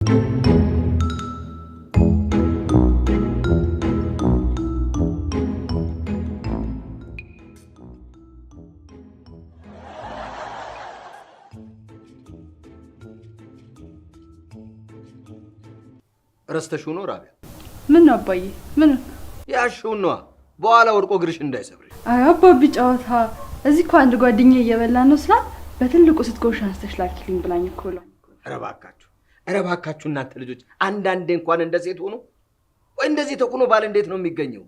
ረስተሽው ነው ራቢያ? ምን ነው አባዬ? ምን ያሽው ነው? በኋላ ወድቆ ግርሽ እንዳይሰብርሽ። አይ አባቢ ጨዋታ እዚህ እኮ አንድ ጓደኛዬ እየበላን ነው ስላት በትልቁ ስትጎርሽ አንስተሽ ላኪልኝ ብላኝ እኮ ነው። ኧረ እባካችሁ እናንተ ልጆች አንዳንዴ እንኳን እንደ ሴት ሆኖ ወይ እንደዚህ ተኩኖ ባል እንዴት ነው የሚገኘው?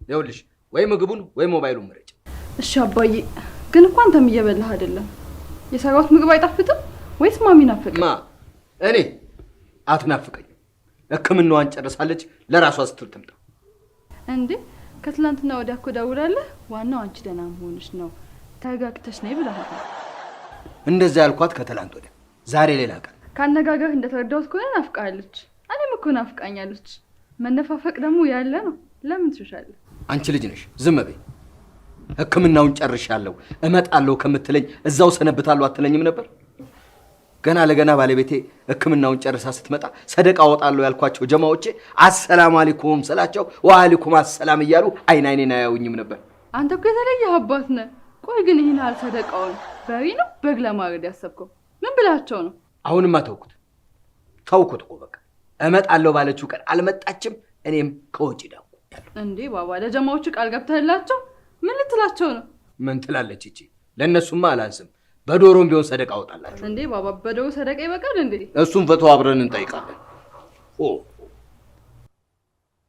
ይኸውልሽ ወይ ምግቡን ወይ ሞባይሉን ምረጭ። እሺ አባዬ፣ ግን እኮ አንተም እየበላህ አይደለም። የሰራሁት ምግብ አይጣፍጥም ወይስ ማሚ ናፈቀኝ? እኔ አትናፍቀኝ። ሕክምናዋን ጨርሳለች፣ ለራሷ ስትል ትምጣ። እንዴ ከትላንትና ወዲያ እኮ ደውላለህ። ዋናው አንቺ ደህና መሆንሽ ነው፣ ተረጋግተሽ ነይ ብለሃል። እንደዛ ያልኳት ከትላንት ወዲያ፣ ዛሬ ሌላ ቀን። ካነጋገር እንደተረዳሁት ከሆነ ናፍቃለች። እኔም እኮ ናፍቃኛለች። መነፋፈቅ ደግሞ ያለ ነው። ለምን ትሸሻለህ? አንቺ ልጅ ነሽ፣ ዝም በይ። ሕክምናውን ጨርሻለሁ እመጣለሁ ከምትለኝ እዛው ሰነብታለሁ አትለኝም ነበር? ገና ለገና ባለቤቴ ሕክምናውን ጨርሳ ስትመጣ ሰደቃ አወጣለሁ ያልኳቸው ጀማዎቼ አሰላሙ አለይኩም ስላቸው ወአለይኩም አሰላም እያሉ አይኔን አያዩኝም ነበር። አንተ እኮ የተለየ አባት ነህ። ቆይ ግን ይሄን አልሰደቃውን በሪ ነው በግ ለማረድ ያሰብከው? ምን ብላቸው ነው? አሁንማ ተውኩት እኮ በቃ። እመጣለሁ ባለችው ቀን አልመጣችም። እኔም ከውጪ ዳኩ። እንዴ ባባ ለጀማዎቹ ቃል ገብተህላቸው ምን ልትላቸው ነው? ምን ትላለች እቺ? ለነሱማ አላንስም። በዶሮም ቢሆን ሰደቃ አወጣላችሁ። እንዴ ባባ በዶሮ ሰደቃ ይበቃል እንዴ? እሱን ፈተው አብረን እንጠይቃለን።